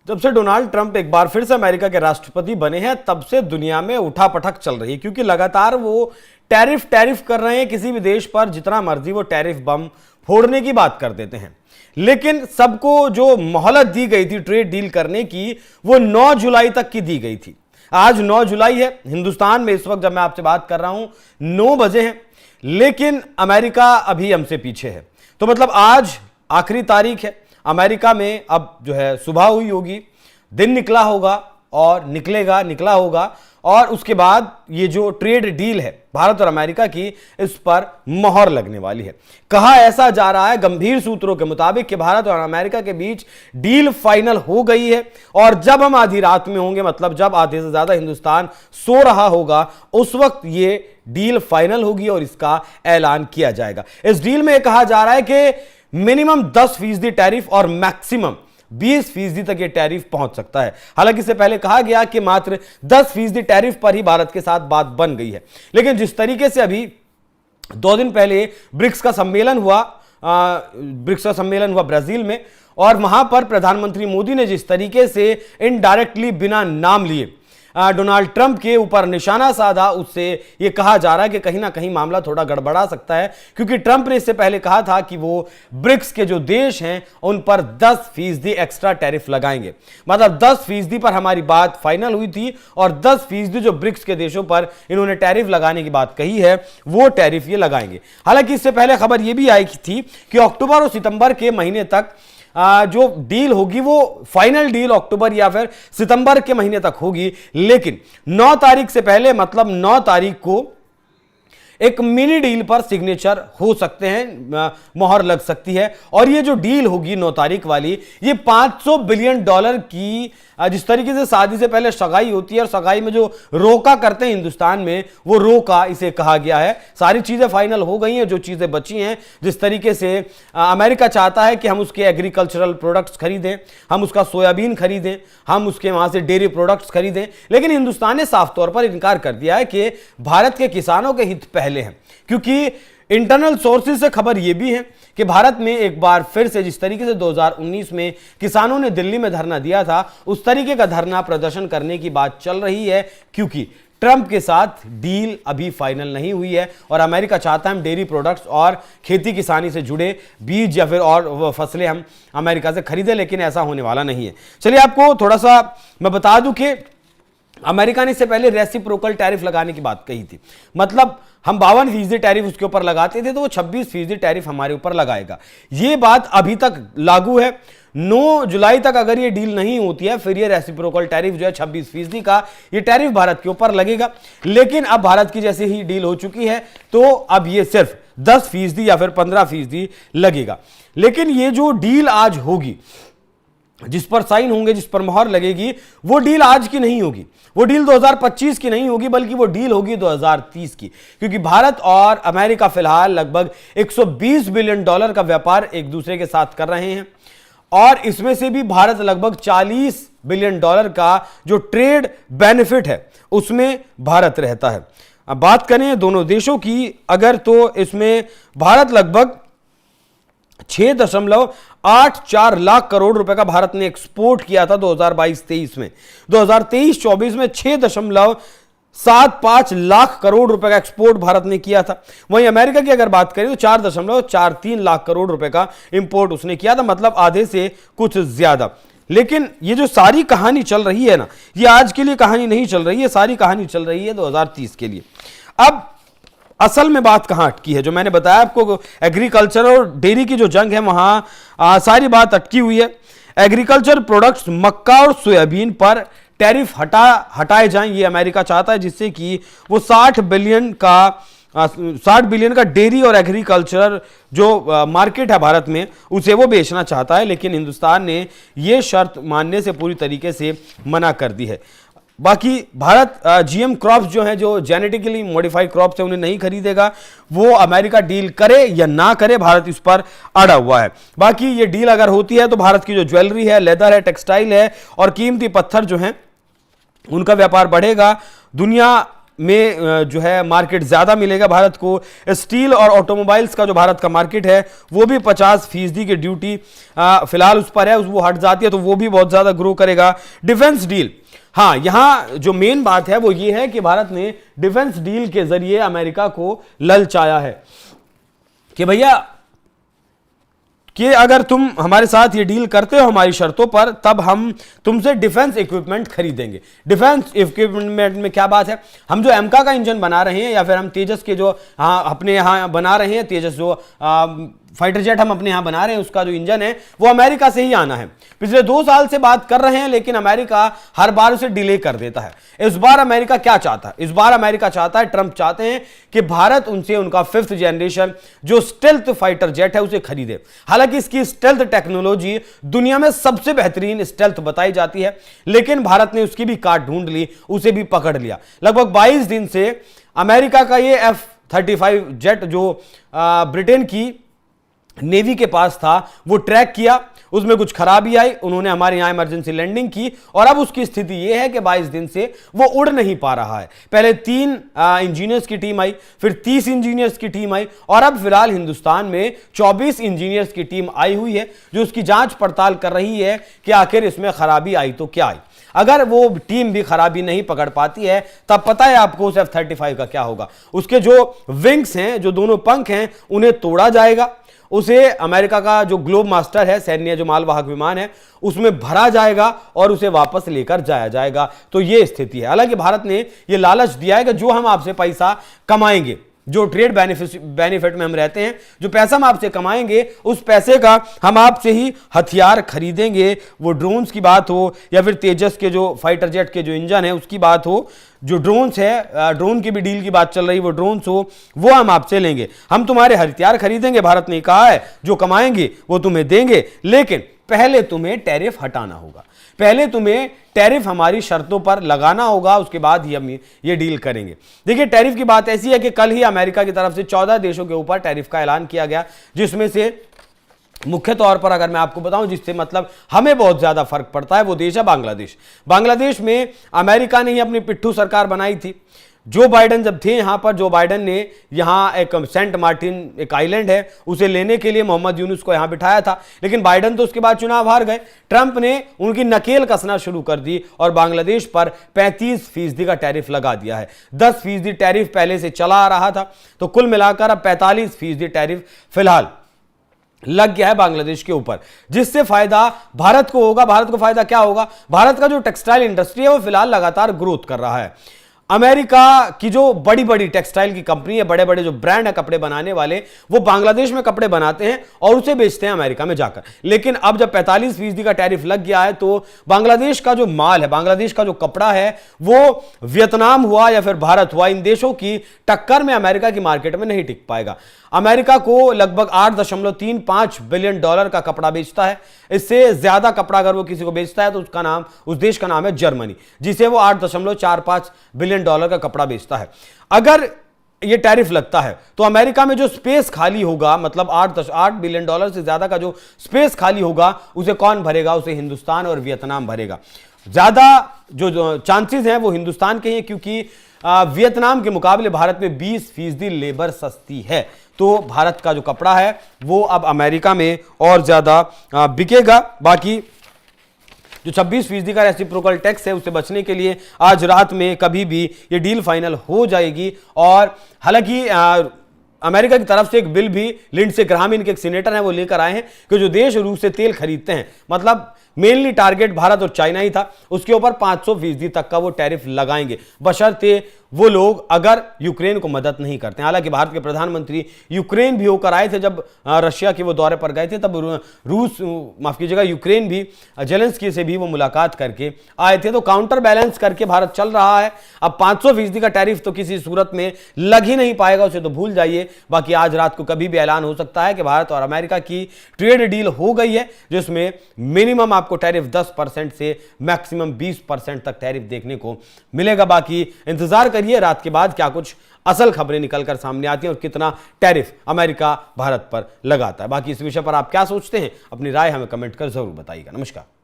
जब से Donald Trump एक बार फिर से अमेरिका के राष्ट्रपति बने हैं तब से दुनिया में उठापटक चल रही है, क्योंकि लगातार वो टैरिफ कर रहे हैं। किसी भी देश पर जितना मर्जी वो टैरिफ बम फोड़ने की बात कर देते हैं, लेकिन सबको जो मोहलत दी गई थी ट्रेड डील करने की वो 9 जुलाई तक की दी गई थी। आज 9 जुलाई है, हिंदुस्तान में इस वक्त जब मैं आपसे बात कर रहा हूं 9 बजे हैं, लेकिन अमेरिका अभी हमसे पीछे है। तो मतलब आज आखिरी तारीख है। अमेरिका में अब जो है सुबह हुई होगी, दिन निकला होगा और निकला होगा, और उसके बाद ये जो ट्रेड डील है भारत और अमेरिका की, इस पर मोहर लगने वाली है। कहा ऐसा जा रहा है गंभीर सूत्रों के मुताबिक कि भारत और अमेरिका के बीच डील फाइनल हो गई है, और जब हम आधी रात में होंगे, मतलब जब आधे से ज्यादा हिंदुस्तान सो रहा होगा, उस वक्त ये डील फाइनल होगी और इसका ऐलान किया जाएगा। इस डील में कहा जा रहा है कि मिनिमम 10% टैरिफ और मैक्सिमम 20% तक ये टैरिफ पहुंच सकता है। हालांकि इससे पहले कहा गया कि मात्र 10% टैरिफ पर ही भारत के साथ बात बन गई है, लेकिन जिस तरीके से अभी 2 दिन पहले ब्रिक्स का सम्मेलन हुआ ब्राजील में, और वहां पर प्रधानमंत्री मोदी ने जिस तरीके से इनडायरेक्टली बिना नाम लिए डोनाल्ड ट्रंप के ऊपर निशाना साधा, उससे यह कहा जा रहा है कि कहीं ना कहीं मामला थोड़ा गड़बड़ा सकता है, क्योंकि ट्रंप ने इससे पहले कहा था कि वो ब्रिक्स के जो देश हैं उन पर 10% एक्स्ट्रा टैरिफ लगाएंगे। मतलब 10% पर हमारी बात फाइनल हुई थी, और 10% जो ब्रिक्स के देशों पर इन्होंने टैरिफ लगाने की बात कही है वो टैरिफ ये लगाएंगे। हालांकि इससे पहले खबर यह भी आई थी कि अक्टूबर और सितंबर के महीने तक जो डील होगी वो फाइनल डील अक्टूबर या फिर सितंबर के महीने तक होगी, लेकिन 9 तारीख से पहले, मतलब 9 तारीख को एक मिनी डील पर सिग्नेचर हो सकते हैं, मोहर लग सकती है। और ये जो डील होगी 9 तारीख वाली, ये $500 बिलियन की, जिस तरीके से शादी से पहले सगाई होती है और सगाई में जो रोका करते हैं हिंदुस्तान में, वो रोका इसे कहा गया है। सारी चीजें फाइनल हो गई हैं, जो चीजें बची हैं, जिस तरीके से अमेरिका चाहता है कि हम उसके एग्रीकल्चरल प्रोडक्ट्स खरीदें, हम उसका सोयाबीन खरीदें, हम उसके वहां से डेयरी प्रोडक्ट्स खरीदें, लेकिन हिंदुस्तान ने साफ तौर पर इनकार कर दिया है कि भारत के किसानों के हित पहले हैं। क्योंकि इंटरनल सोर्सेज से खबर यह भी है कि भारत में एक बार फिर से जिस तरीके से 2019 में किसानों ने दिल्ली में धरना दिया था, उस तरीके का धरना प्रदर्शन करने की बात चल रही है, क्योंकि ट्रंप के साथ डील अभी फाइनल नहीं हुई है और अमेरिका चाहता है हम डेयरी प्रोडक्ट्स और खेती किसानी से जुड़े बीज या फिर और फसलें हम अमेरिका से खरीदें, लेकिन ऐसा होने वाला नहीं है। चलिए आपको थोड़ा सा मैं बता दूं कि अमेरिका ने इससे पहले रेसिप्रोकल टैरिफ लगाने की बात कही थी। मतलब हम 52% टैरिफ उसके ऊपर लगाते थे, तो वो 26% टैरिफ हमारे ऊपर लगाएगा। ये बात अभी तक लागू है। 9 जुलाई तक अगर ये डील नहीं होती है, फिर ये रेसिप्रोकल टैरिफ जो है 26% का ये टैरिफ भारत के ऊपर लगेगा। लेकिन अब भारत की जैसे ही डील हो चुकी है, तो अब ये सिर्फ 10% या फिर 15% लगेगा। लेकिन ये जो डील आज होगी, जिस पर साइन होंगे, जिस पर मोहर लगेगी, वो डील आज की नहीं होगी, वो डील 2025 की नहीं होगी, बल्कि वो डील होगी 2030 की। क्योंकि भारत और अमेरिका फिलहाल लगभग $120 बिलियन का व्यापार एक दूसरे के साथ कर रहे हैं, और इसमें से भी भारत लगभग $40 बिलियन का जो ट्रेड बेनिफिट है उसमें भारत रहता है। अब बात करें दोनों देशों की अगर, तो इसमें भारत लगभग 6.84 लाख करोड़ रुपए का भारत ने एक्सपोर्ट किया था 2022-23 में। 2023-24 में 6.75 लाख करोड़ रुपए का एक्सपोर्ट भारत ने किया था। वहीं अमेरिका की अगर बात करें तो 4.43 लाख करोड़ रुपए का इंपोर्ट उसने किया था, मतलब आधे से कुछ ज्यादा। लेकिन ये जो सारी कहानी चल रही है ना, ये आज के लिए कहानी नहीं चल रही है, सारी कहानी चल रही है 2030 के लिए। अब असल में बात कहां अटकी है, जो मैंने बताया आपको, एग्रीकल्चर और डेयरी की जो जंग है वहां सारी बात अटकी हुई है। एग्रीकल्चर प्रोडक्ट्स, मक्का और सोयाबीन पर टैरिफ हटाए जाएं, ये अमेरिका चाहता है, जिससे कि वो 60 बिलियन का डेयरी और एग्रीकल्चर जो मार्केट है भारत में, उसे वो बेचना चाहता है। लेकिन हिंदुस्तान ने ये शर्त मानने से पूरी तरीके से मना कर दी है। बाकी भारत जीएम क्रॉप्स जो हैं, जो जेनेटिकली मॉडिफाइड क्रॉप्स हैं, उन्हें नहीं खरीदेगा। वो अमेरिका डील करे या ना करे, भारत इस पर अड़ा हुआ है। बाकी ये डील अगर होती है तो भारत की जो ज्वेलरी है, लेदर है, टेक्सटाइल है और कीमती पत्थर जो हैं, उनका व्यापार बढ़ेगा। दुनिया में जो है मार्केट ज़्यादा मिलेगा भारत को। स्टील और ऑटोमोबाइल्स का जो भारत का मार्केट है वो भी 50% की ड्यूटी फिलहाल उस पर है, वो हट जाती है तो वो भी बहुत ज़्यादा ग्रो करेगा। डिफेंस डील, हाँ यहां जो मेन बात है वो ये है कि भारत ने डिफेंस डील के जरिए अमेरिका को ललचाया है कि भैया कि अगर तुम हमारे साथ ये डील करते हो हमारी शर्तों पर, तब हम तुमसे डिफेंस इक्विपमेंट खरीदेंगे। डिफेंस इक्विपमेंट में क्या बात है, हम जो एमका का इंजन बना रहे हैं या फिर हम तेजस के जो अपने यहाँ बना रहे हैं, तेजस जो फाइटर जेट हम अपने यहां बना रहे हैं उसका जो इंजन है वो अमेरिका से ही आना है। पिछले 2 साल से बात कर रहे हैं लेकिन अमेरिका हर बार उसे डिले कर देता है। इस बार अमेरिका क्या चाहता है, इस बार अमेरिका चाहता है, ट्रंप चाहते हैं कि भारत उनसे उनका 5th जनरेशन जो स्टेल्थ फाइटर जेट है उसे खरीदे। हालांकि इसकी स्टेल्थ टेक्नोलॉजी दुनिया में सबसे बेहतरीन स्टेल्थ बताई जाती है, लेकिन भारत ने उसकी भी काट ढूंढ ली, उसे भी पकड़ लिया। लगभग 22 दिन से अमेरिका का ये F-35 जेट जो ब्रिटेन की नेवी के पास था वो ट्रैक किया, उसमें कुछ खराबी आई, उन्होंने हमारे यहां इमरजेंसी लैंडिंग की और अब उसकी स्थिति यह है कि 22 दिन से वो उड़ नहीं पा रहा है। पहले 3 इंजीनियर्स की टीम आई, फिर 30 इंजीनियर्स की टीम आई और अब फिलहाल हिंदुस्तान में 24 इंजीनियर्स की टीम आई हुई है जो उसकी जांच पड़ताल कर रही है कि आखिर इसमें खराबी आई तो क्या आई। अगर वो टीम भी खराबी नहीं पकड़ पाती है तब पता है आपको उस F-35 का क्या होगा। उसके जो विंग्स हैं, जो दोनों पंख हैं, उन्हें तोड़ा जाएगा, उसे अमेरिका का जो ग्लोब मास्टर है, सैन्य जो मालवाहक विमान है, उसमें भरा जाएगा और उसे वापस लेकर जाया जाएगा। तो यह स्थिति है। हालांकि भारत ने यह लालच दिया है कि जो हम आपसे पैसा कमाएंगे, जो ट्रेड बेनिफिट में हम रहते हैं, जो पैसा हम आपसे कमाएंगे उस पैसे का हम आपसे ही हथियार खरीदेंगे। वो ड्रोन्स की बात हो या फिर तेजस के जो फाइटर जेट के जो इंजन है उसकी बात हो, जो ड्रोन्स है, ड्रोन की भी डील की बात चल रही, वो ड्रोन्स हो वो हम आपसे लेंगे, हम तुम्हारे हथियार खरीदेंगे। भारत ने कहा है जो कमाएंगे वो तुम्हें देंगे, लेकिन पहले तुम्हें टैरिफ हटाना होगा, पहले तुम्हें टैरिफ हमारी शर्तों पर लगाना होगा, उसके बाद ही हम ये डील करेंगे। देखिए टैरिफ की बात ऐसी है कि कल ही अमेरिका की तरफ से 14 देशों के ऊपर टैरिफ का ऐलान किया गया, जिसमें से मुख्य तौर पर अगर मैं आपको बताऊं जिससे मतलब हमें बहुत ज्यादा फर्क पड़ता है वो देश है बांग्लादेश। बांग्लादेश में अमेरिका ने ही अपनी पिट्ठू सरकार बनाई थी। जो बाइडन जब थे यहां पर, जो बाइडन ने यहां एक सेंट मार्टिन एक आइलैंड है उसे लेने के लिए मोहम्मद यूनुस को यहां बिठाया था, लेकिन बाइडन तो उसके बाद चुनाव हार गए। ट्रंप ने उनकी नकेल कसना शुरू कर दी और बांग्लादेश पर 35% का टैरिफ लगा दिया है। 10% टैरिफ पहले से चला आ रहा था, तो कुल मिलाकर अब 45% टैरिफ फिलहाल लग गया है बांग्लादेश के ऊपर, जिससे फायदा भारत को होगा। भारत को फायदा क्या होगा, भारत का जो टेक्सटाइल इंडस्ट्री है वो फिलहाल लगातार ग्रोथ कर रहा है। अमेरिका की जो बड़ी बड़ी टेक्सटाइल की कंपनी है, बड़े बड़े जो ब्रांड है कपड़े बनाने वाले, वो बांग्लादेश में कपड़े बनाते हैं और उसे बेचते हैं अमेरिका में जाकर। लेकिन अब जब 45% का टैरिफ लग गया है तो बांग्लादेश का जो माल है, बांग्लादेश का जो कपड़ा है, वो वियतनाम हुआ या फिर भारत हुआ, इन देशों की टक्कर में अमेरिका की मार्केट में नहीं टिक पाएगा। अमेरिका को लगभग $8.35 बिलियन का कपड़ा बेचता है। इससे ज्यादा कपड़ा अगर वो किसी को बेचता है तो उसका नाम, उस देश का नाम है जर्मनी, जिसे वो $8.45 बिलियन का कपड़ा बेचता है। अगर ये टैरिफ लगता है तो अमेरिका में जो स्पेस खाली होगा, मतलब $8 बिलियन से ज्यादा का जो स्पेस खाली होगा, उसे कौन भरेगा, उसे हिंदुस्तान और वियतनाम भरेगा। ज्यादा जो चांसेस हैं वो हिंदुस्तान के हैं, क्योंकि वियतनाम के मुकाबले भारत में 20% लेबर सस्ती है। तो भारत का जो कपड़ा है वो अब अमेरिका में और ज्यादा बिकेगा। बाकी जो 26% का रेसिप्रोकल टैक्स है उससे बचने के लिए आज रात में कभी भी ये डील फाइनल हो जाएगी। और हालांकि अमेरिका की तरफ से एक बिल भी लिंडसे ग्राहम, इनके एक सीनेटर हैं, वो लेकर आए हैं कि जो देश रूस से तेल खरीदते हैं, मतलब मेनली टारगेट भारत और चाइना ही था, उसके ऊपर 500% तक का वो टैरिफ लगाएंगे, बशर्ते वो लोग अगर यूक्रेन को मदद नहीं करते। हालांकि भारत के प्रधानमंत्री यूक्रेन भी होकर आए थे, जब रशिया के वो दौरे पर गए थे तब रूस, माफ कीजिएगा, यूक्रेन भी जेलेंस्की से भी वो मुलाकात करके आए थे। तो काउंटर बैलेंस करके भारत चल रहा है। अब 500% का टैरिफ तो किसी सूरत में लग ही नहीं पाएगा, उसे तो भूल जाइए। बाकी आज रात को कभी भी ऐलान हो सकता है कि भारत और अमेरिका की ट्रेड डील हो गई है, जिसमें मिनिमम आपको टैरिफ 10% से मैक्सिमम 20% तक टैरिफ देखने को मिलेगा। बाकी इंतजार करिए रात के बाद क्या कुछ असल खबरें निकलकर सामने आती हैं और कितना टैरिफ अमेरिका भारत पर लगाता है। बाकी इस विषय पर आप क्या सोचते हैं, अपनी राय हमें कमेंट कर जरूर बताइएगा। नमस्कार।